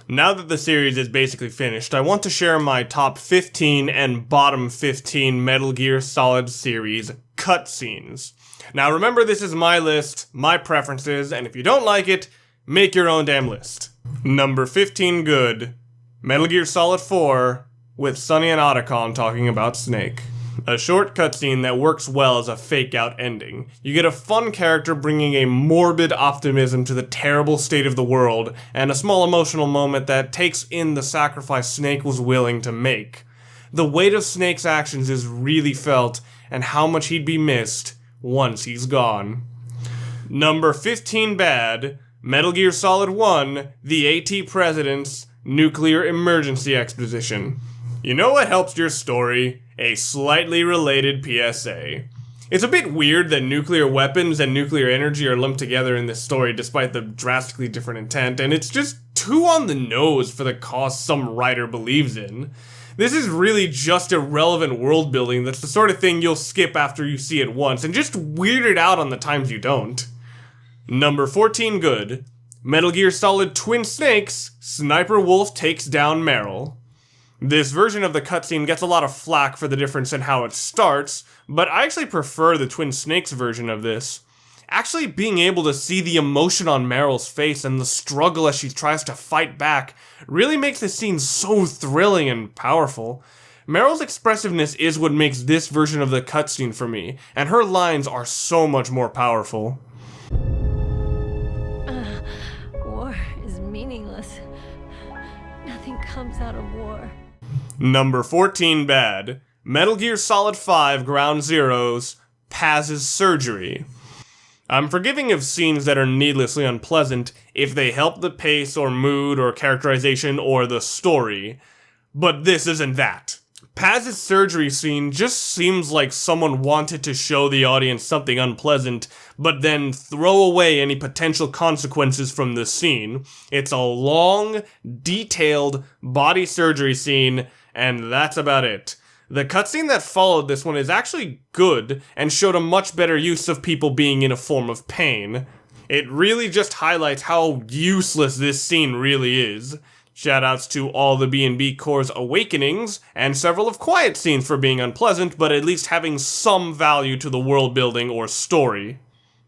Now that the series is basically finished, I want to share my top 15 and bottom 15 Metal Gear Solid series cutscenes. Now remember, this is my list, my preferences, and if you don't like it, make your own damn list. Number 15 good, Metal Gear Solid 4, with Sonny and Otacon talking about Snake. A short cutscene that works well as a fake-out ending. You get a fun character bringing a morbid optimism to the terrible state of the world, and a small emotional moment that takes in the sacrifice Snake was willing to make. The weight of Snake's actions is really felt, and how much he'd be missed once he's gone. Number 15 bad, Metal Gear Solid 1, the AT President's Nuclear Emergency Exposition. You know what helps your story? A slightly related PSA. It's a bit weird that nuclear weapons and nuclear energy are lumped together in this story despite the drastically different intent, and it's just too on the nose for the cause some writer believes in. This is really just irrelevant world building that's the sort of thing you'll skip after you see it once, and just weirded out on the times you don't. Number 14 good, Metal Gear Solid Twin Snakes, Sniper Wolf takes down Meryl. This version of the cutscene gets a lot of flack for the difference in how it starts, but I actually prefer the Twin Snakes version of this. Actually being able to see the emotion on Meryl's face and the struggle as she tries to fight back really makes the scene so thrilling and powerful. Meryl's expressiveness is what makes this version of the cutscene for me, and her lines are so much more powerful. War is meaningless. Nothing comes out of war. Number 14 bad, Metal Gear Solid 5 Ground Zeroes, Paz's Surgery. I'm forgiving of scenes that are needlessly unpleasant if they help the pace or mood or characterization or the story, but this isn't that. Paz's surgery scene just seems like someone wanted to show the audience something unpleasant, but then throw away any potential consequences from the scene. It's a long, detailed body surgery scene, and that's about it. The cutscene that followed this one is actually good, and showed a much better use of people being in a form of pain. It really just highlights how useless this scene really is. Shoutouts to all the B&B Core's awakenings, and several of Quiet scenes for being unpleasant, but at least having some value to the world building or story.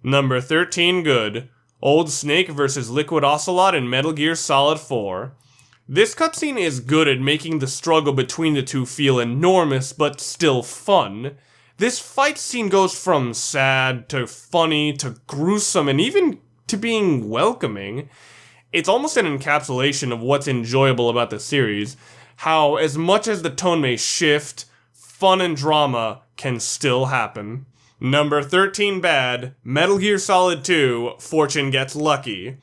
Number 13 good, Old Snake vs. Liquid Ocelot in Metal Gear Solid 4. This cutscene is good at making the struggle between the two feel enormous, but still fun. This fight scene goes from sad, to funny, to gruesome, and even to being welcoming. It's almost an encapsulation of what's enjoyable about the series, how as much as the tone may shift, fun and drama can still happen. Number 13 bad, Metal Gear Solid 2, Fortune Gets Lucky.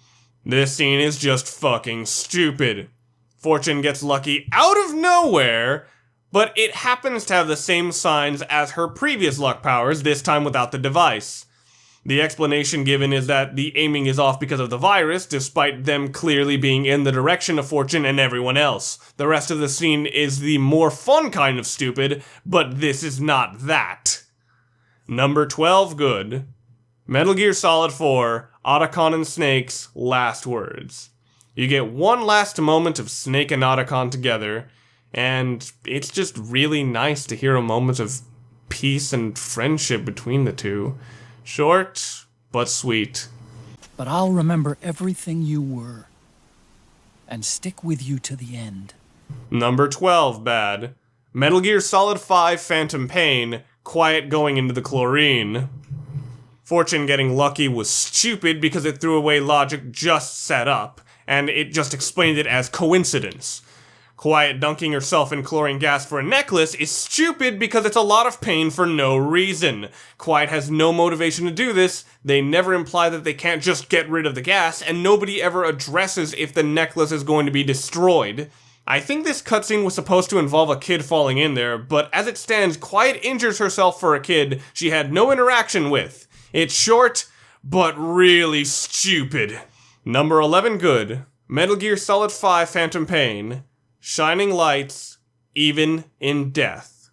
This scene is just fucking stupid. Fortune gets lucky out of nowhere, but it happens to have the same signs as her previous luck powers, this time without the device. The explanation given is that the aiming is off because of the virus, despite them clearly being in the direction of Fortune and everyone else. The rest of the scene is the more fun kind of stupid, but this is not that. Number 12 good, Metal Gear Solid 4, Otacon and Snake's Last Words. You get one last moment of Snake and Otacon together, and it's just really nice to hear a moment of peace and friendship between the two. Short, but sweet. But I'll remember everything you were, and stick with you to the end. Number 12 bad, Metal Gear Solid 5 Phantom Pain, Quiet going into the chlorine. Fortune getting lucky was stupid because it threw away logic just set up, and it just explained it as coincidence. Quiet dunking herself in chlorine gas for a necklace is stupid because it's a lot of pain for no reason. Quiet has no motivation to do this, they never imply that they can't just get rid of the gas, and nobody ever addresses if the necklace is going to be destroyed. I think this cutscene was supposed to involve a kid falling in there, but as it stands, Quiet injures herself for a kid she had no interaction with. It's short, but really stupid. Number 11 good, Metal Gear Solid 5 Phantom Pain, Shining Lights, Even in Death.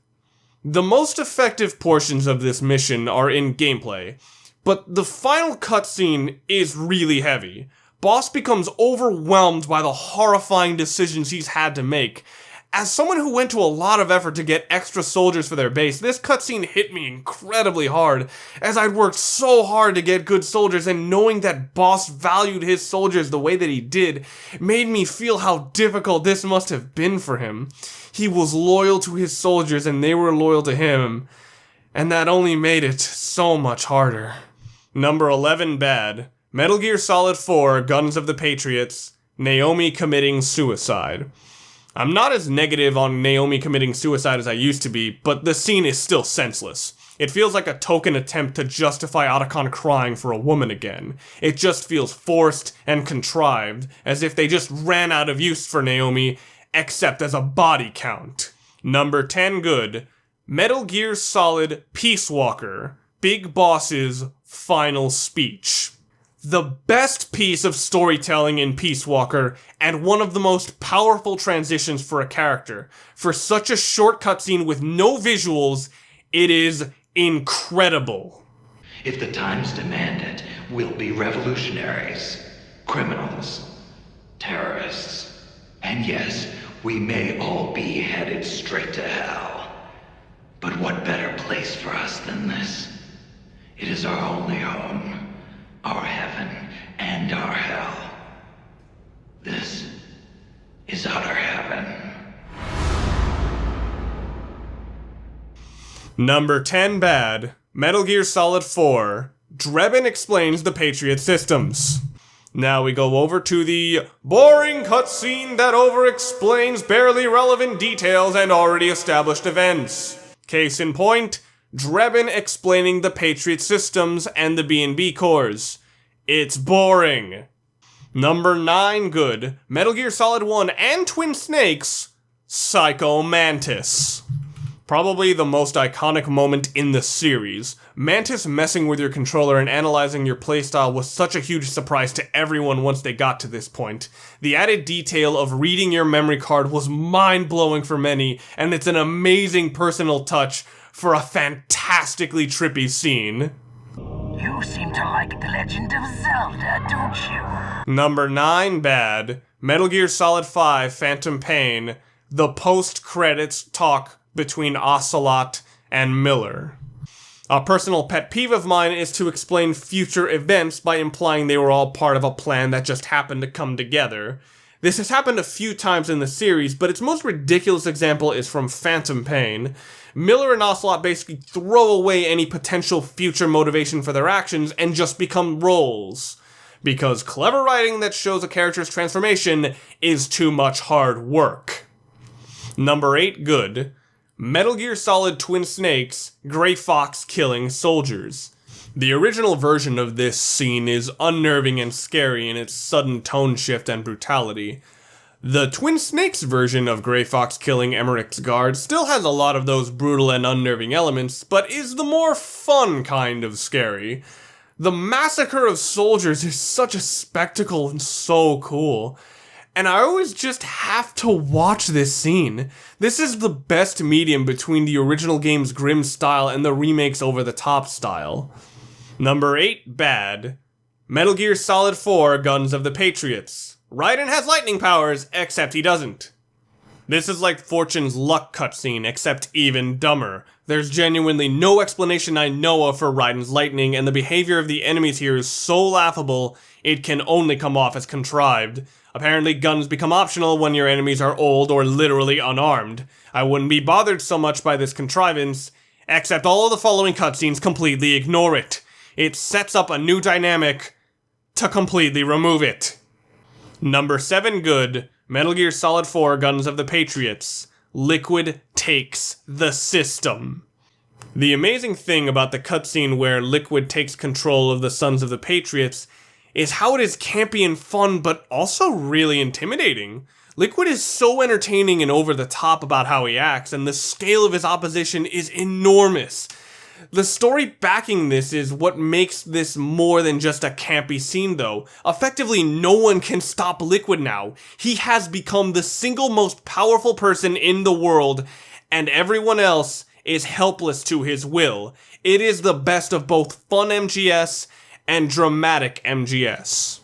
The most effective portions of this mission are in gameplay, but the final cutscene is really heavy. boss becomes overwhelmed by the horrifying decisions he's had to make. As someone who went to a lot of effort to get extra soldiers for their base, this cutscene hit me incredibly hard, as I'd worked so hard to get good soldiers, and knowing that boss valued his soldiers the way that he did made me feel how difficult this must have been for him. He was loyal to his soldiers and they were loyal to him, and that only made it so much harder. Number 11 bad. Metal Gear Solid 4 Guns of the Patriots, Naomi committing suicide. I'm not as negative on Naomi committing suicide as I used to be, but the scene is still senseless. It feels like a token attempt to justify Otacon crying for a woman again. It just feels forced and contrived, as if they just ran out of use for Naomi, except as a body count. Number 10 good. Metal Gear Solid Peace Walker, Big Boss's final speech. The best piece of storytelling in Peace Walker, and one of the most powerful transitions for a character. For such a short cutscene with no visuals, it is incredible. If the times demand it, we'll be revolutionaries, criminals, terrorists, and yes, we may all be headed straight to hell. But what better place for us than this? It is our only home, our heaven, and our hell. This is utter heaven. Number 10 bad. Metal Gear Solid 4. Drebin explains the Patriot systems. Now we go over to the boring cutscene that over-explains barely relevant details and already established events. Case in point, Drebin explaining the Patriot systems and the B&B cores. It's boring. Number 9 good. Metal Gear Solid 1 and Twin Snakes, Psycho Mantis. Probably the most iconic moment in the series. Mantis messing with your controller and analyzing your playstyle was such a huge surprise to everyone once they got to this point. The added detail of reading your memory card was mind-blowing for many, and it's an amazing personal touch for a fantastically trippy scene. You seem to like The Legend of Zelda, don't you? Number 9 bad. Metal Gear Solid 5 Phantom Pain, the post-credits talk between Ocelot and Miller. A personal pet peeve of mine is to explain future events by implying they were all part of a plan that just happened to come together. This has happened a few times in the series, but its most ridiculous example is from Phantom Pain. Miller and Ocelot basically throw away any potential future motivation for their actions and just become roles. Because clever writing that shows a character's transformation is too much hard work. Number 8 good. Metal Gear Solid Twin Snakes, Gray Fox killing soldiers. The original version of this scene is unnerving and scary in its sudden tone shift and brutality. The Twin Snakes version of Gray Fox killing Emmerich's guard still has a lot of those brutal and unnerving elements, but is the more fun kind of scary. The massacre of soldiers is such a spectacle and so cool. And I always just have to watch this scene. This is the best medium between the original game's grim style and the remake's over-the-top style. Number 8 bad. Metal Gear Solid 4 Guns of the Patriots. Raiden has lightning powers, except he doesn't. This is like Fortune's Luck cutscene, except even dumber. There's genuinely no explanation I know of for Raiden's lightning, and the behavior of the enemies here is so laughable, it can only come off as contrived. Apparently guns become optional when your enemies are old or literally unarmed. I wouldn't be bothered so much by this contrivance, except all of the following cutscenes completely ignore it. It sets up a new dynamic to completely remove it. Number 7 good. Metal Gear Solid 4 Guns of the Patriots. Liquid takes the system. The amazing thing about the cutscene where Liquid takes control of the Sons of the Patriots is how it is campy and fun, but also really intimidating. Liquid is so entertaining and over the top about how he acts, and the scale of his opposition is enormous. The story backing this is what makes this more than just a campy scene though. Effectively, no one can stop Liquid now. He has become the single most powerful person in the world, and everyone else is helpless to his will. It is the best of both fun MGS and dramatic MGS.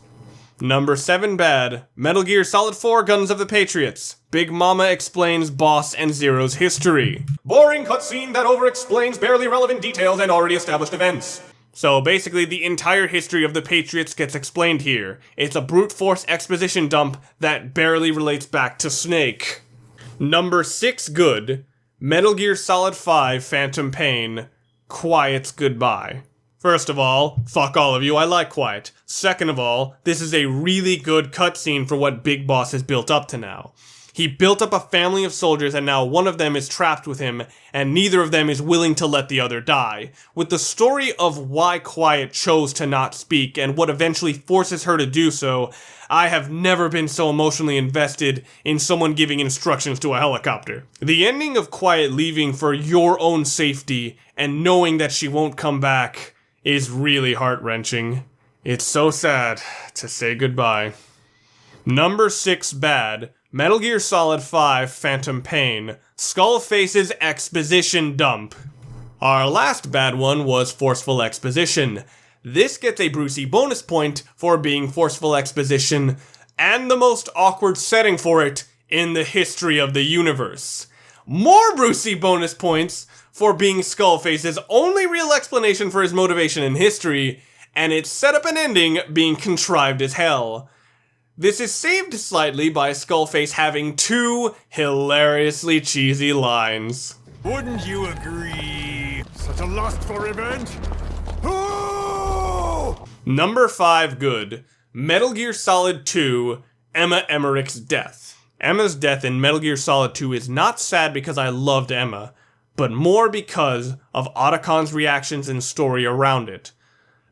Number 7 bad. Metal Gear Solid 4 Guns of the Patriots. Big Mama explains Boss and Zero's history. Boring cutscene that over-explains barely relevant details and already established events. So basically the entire history of the Patriots gets explained here. It's a brute force exposition dump that barely relates back to Snake. Number 6 good. Metal Gear Solid 5 Phantom Pain. Quiet's goodbye. First of all, fuck all of you, I like Quiet. Second of all, this is a really good cutscene for what Big Boss has built up to now. He built up a family of soldiers and now one of them is trapped with him, and neither of them is willing to let the other die. With the story of why Quiet chose to not speak and what eventually forces her to do so, I have never been so emotionally invested in someone giving instructions to a helicopter. The ending of Quiet leaving for your own safety and knowing that she won't come back is really heart-wrenching. It's so sad to say goodbye. Number 6 bad. Metal Gear Solid 5 Phantom Pain. Skullface's exposition dump. Our last bad one was Forceful Exposition. This gets a Brucey bonus point for being Forceful Exposition and the most awkward setting for it in the history of the universe. More Brucey bonus points for being Skullface's only real explanation for his motivation in history, and its setup and ending being contrived as hell. This is saved slightly by Skullface having 2 hilariously cheesy lines. Wouldn't you agree? Such a lust for revenge? Oh! Number 5 good. Metal Gear Solid 2 Emma Emmerich's death. Emma's death in Metal Gear Solid 2 is not sad because I loved Emma, but more because of Otacon's reactions and story around it.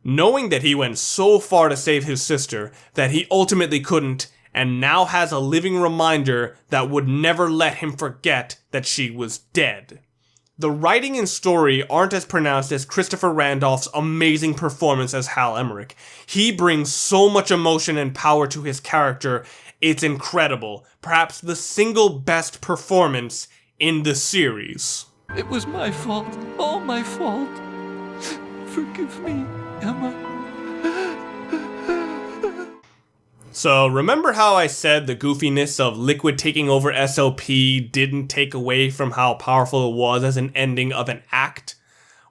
Knowing that he went so far to save his sister that he ultimately couldn't, and now has a living reminder that would never let him forget that she was dead. The writing and story aren't as pronounced as Christopher Randolph's amazing performance as Hal Emmerich. He brings so much emotion and power to his character, it's incredible. Perhaps the single best performance in the series. It was my fault. All my fault. Forgive me, Emma. So remember how I said the goofiness of Liquid taking over SOP didn't take away from how powerful it was as an ending of an act?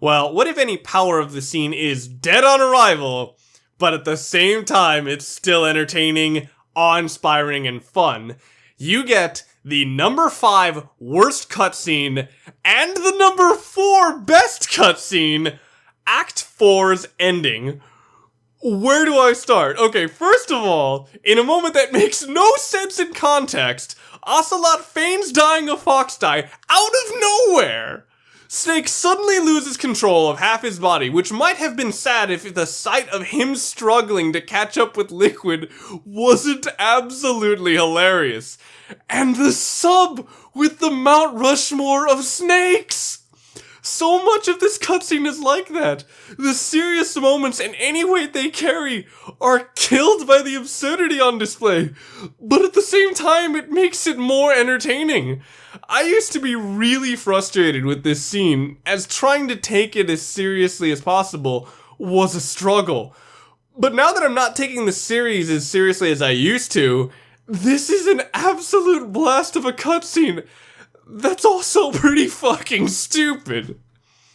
Well, what if any power of the scene is dead on arrival, but at the same time it's still entertaining, awe-inspiring, and fun? You get the number 5 worst cutscene and the number 4 best cutscene, Act 4's ending. Where do I start? Okay, first of all, in a moment that makes no sense in context, Ocelot feigns dying a fox die out of nowhere. Snake suddenly loses control of half his body, which might have been sad if the sight of him struggling to catch up with Liquid wasn't absolutely hilarious. And the sub with the Mount Rushmore of snakes! So much of this cutscene is like that. The serious moments and any weight they carry are killed by the absurdity on display, but at the same time it makes it more entertaining. I used to be really frustrated with this scene, as trying to take it as seriously as possible was a struggle. But now that I'm not taking the series as seriously as I used to, this is an absolute blast of a cutscene that's also pretty fucking stupid.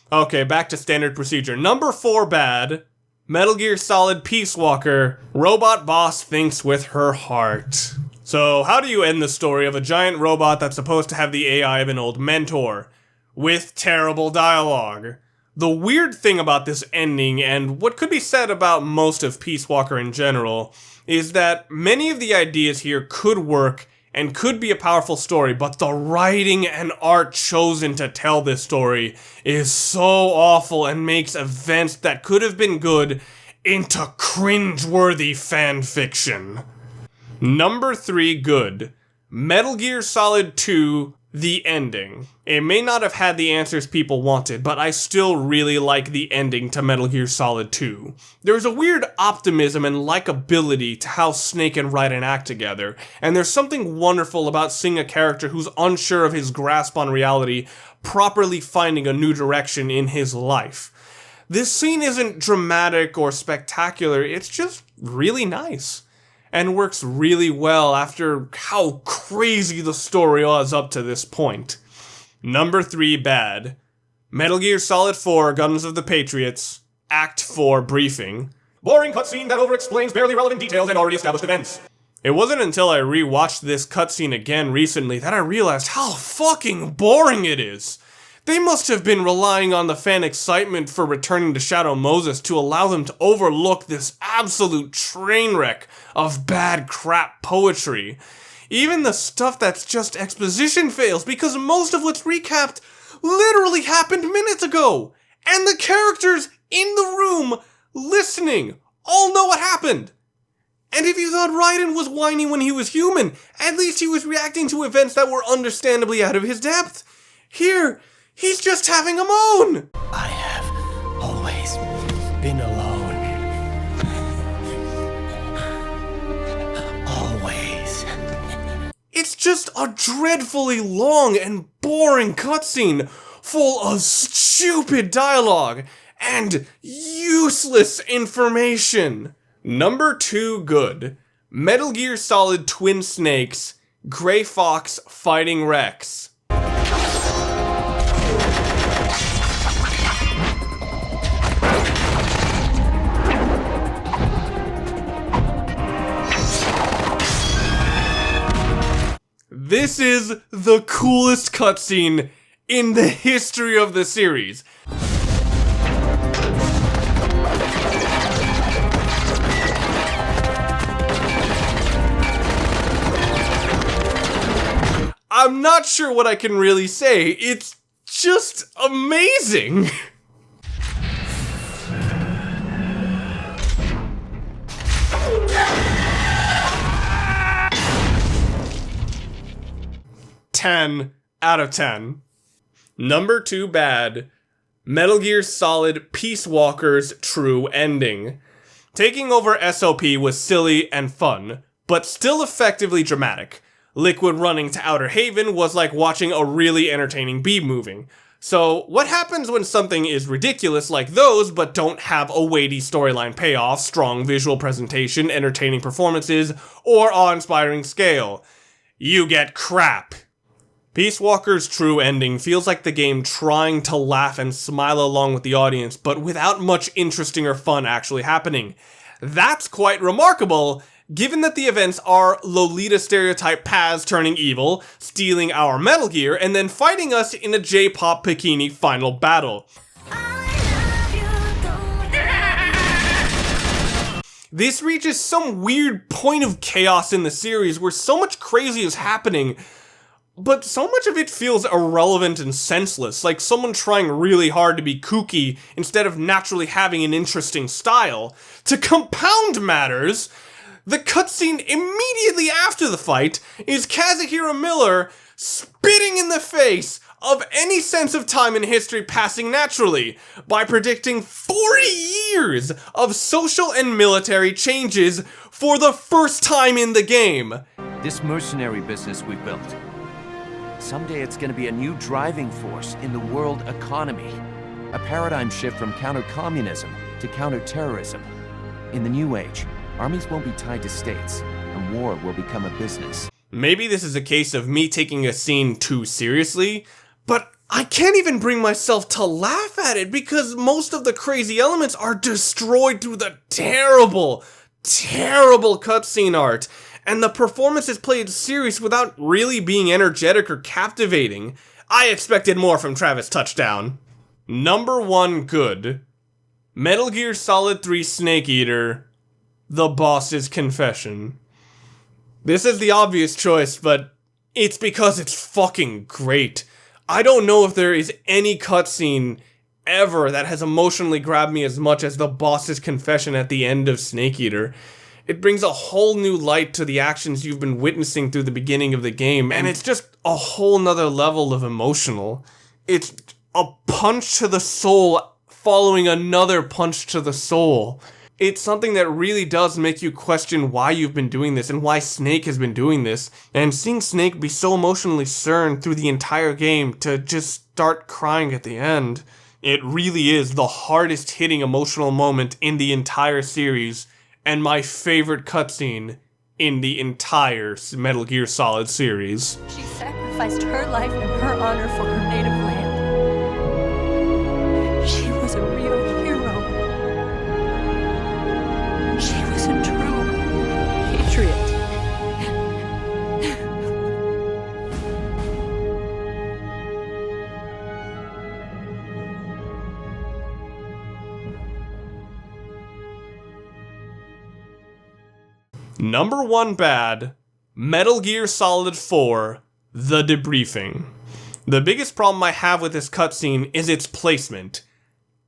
Okay, back to standard procedure. Number 4 bad. Metal Gear Solid Peace Walker. Robot boss thinks with her heart. So, how do you end the story of a giant robot that's supposed to have the AI of an old mentor? With terrible dialogue. The weird thing about this ending, and what could be said about most of Peace Walker in general, is that many of the ideas here could work and could be a powerful story, but the writing and art chosen to tell this story is so awful and makes events that could have been good into cringeworthy fan fiction. Number 3 good. Metal Gear Solid 2 The Ending. It may not have had the answers people wanted, but I still really like the ending to Metal Gear Solid 2. There's a weird optimism and likability to how Snake and Raiden act together, and there's something wonderful about seeing a character who's unsure of his grasp on reality properly finding a new direction in his life. This scene isn't dramatic or spectacular, it's just really nice. and works really well after how crazy the story was up to this point. Number 3 bad. Metal Gear Solid 4 Guns of the Patriots, Act 4 briefing. Boring cutscene that overexplains barely relevant details and already established events. It wasn't until I rewatched this cutscene again recently that I realized how fucking boring it is. They must have been relying on the fan excitement for returning to Shadow Moses to allow them to overlook this absolute train wreck of bad crap poetry. Even the stuff that's just exposition fails because most of what's recapped literally happened minutes ago. And the characters in the room listening all know what happened. And if you thought Raiden was whiny when he was human, at least he was reacting to events that were understandably out of his depth. Here, he's just having a moan. I have always been alone. Always. It's just a dreadfully long and boring cutscene full of stupid dialogue and useless information. Number 2 good. Metal Gear Solid Twin Snakes, Gray Fox Fighting Rex. This is the coolest cutscene in the history of the series. I'm not sure what I can really say. It's just amazing. Ten out of 10. Number 2 bad. Metal Gear Solid Peace Walker's true ending. Taking over SOP was silly and fun, but still effectively dramatic. Liquid running to Outer Haven was like watching a really entertaining B-movie. So, what happens when something is ridiculous like those, but don't have a weighty storyline payoff, strong visual presentation, entertaining performances, or awe-inspiring scale? You get crap. Peace Walker's true ending feels like the game trying to laugh and smile along with the audience, but without much interesting or fun actually happening. That's quite remarkable, given that the events are Lolita stereotype Paz turning evil, stealing our Metal Gear, and then fighting us in a J-pop bikini final battle. This reaches some weird point of chaos in the series where so much crazy is happening, but so much of it feels irrelevant and senseless, like someone trying really hard to be kooky instead of naturally having an interesting style. To compound matters, the cutscene immediately after the fight is Kazuhira Miller spitting in the face of any sense of time and history passing naturally by predicting 40 years of social and military changes for the first time in the game. This mercenary business we built, someday it's going to be a new driving force in the world economy. A paradigm shift from counter-communism to counter-terrorism. In the new age, armies won't be tied to states, and war will become a business. Maybe this is a case of me taking a scene too seriously, but I can't even bring myself to laugh at it because most of the crazy elements are destroyed through the terrible, terrible cutscene art, and the performance is played serious without really being energetic or captivating. I expected more from Travis Touchdown. Number 1 good. Metal Gear Solid 3 Snake Eater, The Boss's Confession. This is the obvious choice, but it's because it's fucking great. I don't know if there is any cutscene ever that has emotionally grabbed me as much as The Boss's Confession at the end of Snake Eater. It brings a whole new light to the actions you've been witnessing through the beginning of the game, and it's just a whole nother level of emotional. It's a punch to the soul following another punch to the soul. It's something that really does make you question why you've been doing this and why Snake has been doing this. And seeing Snake be so emotionally stern through the entire game to just start crying at the end, it really is the hardest hitting emotional moment in the entire series and my favorite cutscene in the entire Metal Gear Solid series. She sacrificed her life and her honor for her native land. She was a real hero. She was a true patriot. Number 1 bad, Metal Gear Solid 4, The Debriefing. The biggest problem I have with this cutscene is its placement.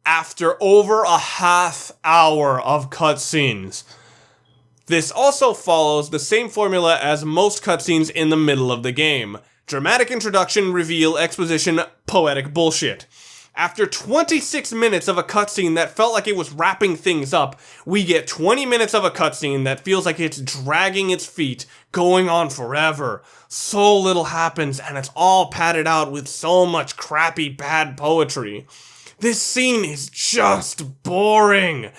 After over a half hour of cutscenes. This also follows the same formula as most cutscenes in the middle of the game. Dramatic introduction, reveal, exposition, poetic bullshit. After 26 minutes of a cutscene that felt like it was wrapping things up, we get 20 minutes of a cutscene that feels like it's dragging its feet, going on forever. So little happens, and it's all padded out with so much crappy bad poetry. This scene is just boring.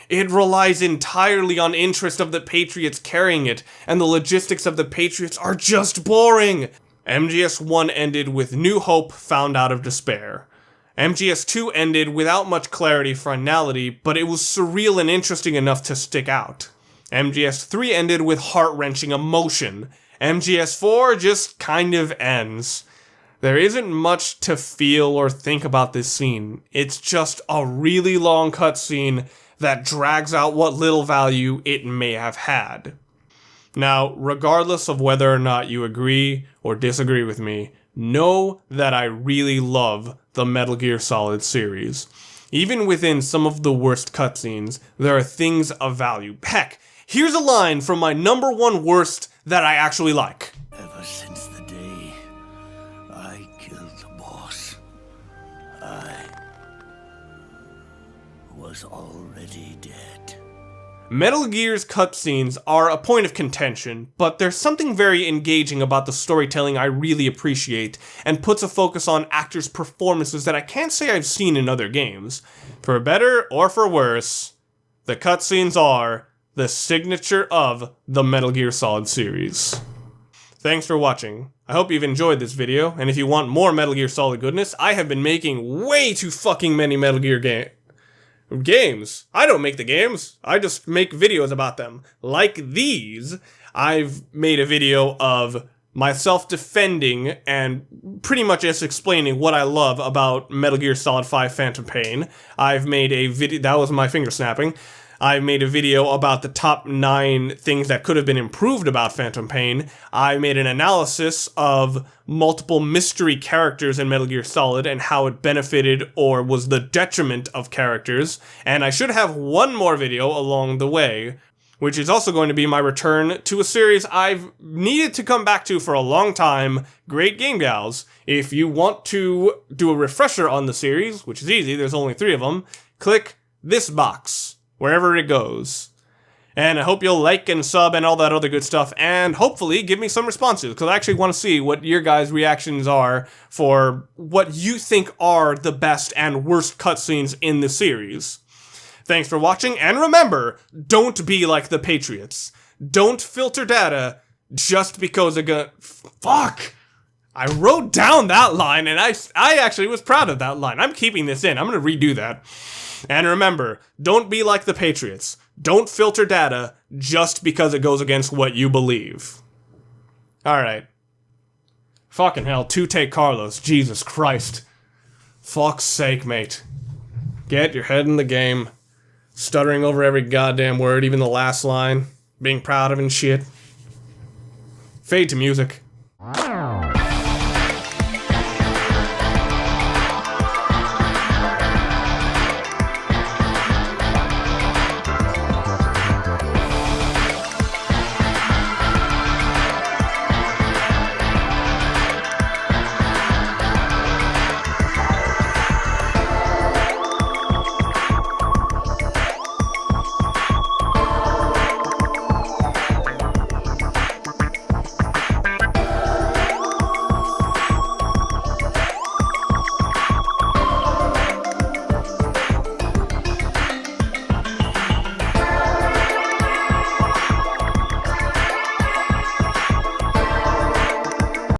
It relies entirely on interest of the Patriots carrying it, and the logistics of the Patriots are just boring. MGS1 ended with new hope found out of despair. MGS2 ended without much clarity, finality, but it was surreal and interesting enough to stick out. MGS3 ended with heart-wrenching emotion. MGS4 just kind of ends. There isn't much to feel or think about this scene. It's just a really long cutscene that drags out what little value it may have had. Now, regardless of whether or not you agree or disagree with me, know that I really love the Metal Gear Solid series. Even within some of the worst cutscenes, there are things of value. Heck, here's a line from my number 1 worst that I actually like. Ever since the day I killed the boss, I was already dead. Metal Gear's cutscenes are a point of contention, but there's something very engaging about the storytelling I really appreciate, and puts a focus on actors' performances that I can't say I've seen in other games. For better or for worse, the cutscenes are the signature of the Metal Gear Solid series. Thanks for watching. I hope you've enjoyed this video, and if you want more Metal Gear Solid goodness, I have been making way too fucking many Metal Gear games. I don't make the games. I just make videos about them. Like these, I've made a video of myself defending and pretty much just explaining what I love about Metal Gear Solid 5 Phantom Pain. I've made a video, that was my finger snapping. I made a video about the top 9 things that could have been improved about Phantom Pain. I made an analysis of multiple mystery characters in Metal Gear Solid and how it benefited or was the detriment of characters. And I should have one more video along the way, which is also going to be my return to a series I've needed to come back to for a long time, Great Game Gals. If you want to do a refresher on the series, which is easy, there's only 3 of them, click this box wherever it goes. And I hope you'll like and sub and all that other good stuff, and hopefully give me some responses, because I actually want to see what your guys' reactions are for what you think are the best and worst cutscenes in the series. Thanks for watching, and remember, don't be like the Patriots. Don't filter data just because fuck! I wrote down that line, and I actually was proud of that line. I'm keeping this in. I'm gonna redo that. And remember, don't be like the Patriots. Don't filter data just because it goes against what you believe. Alright. Fucking hell, 2-take Carlos. Jesus Christ. Fuck's sake, mate. Get your head in the game. Stuttering over every goddamn word, even the last line. Being proud of and shit. Fade to music.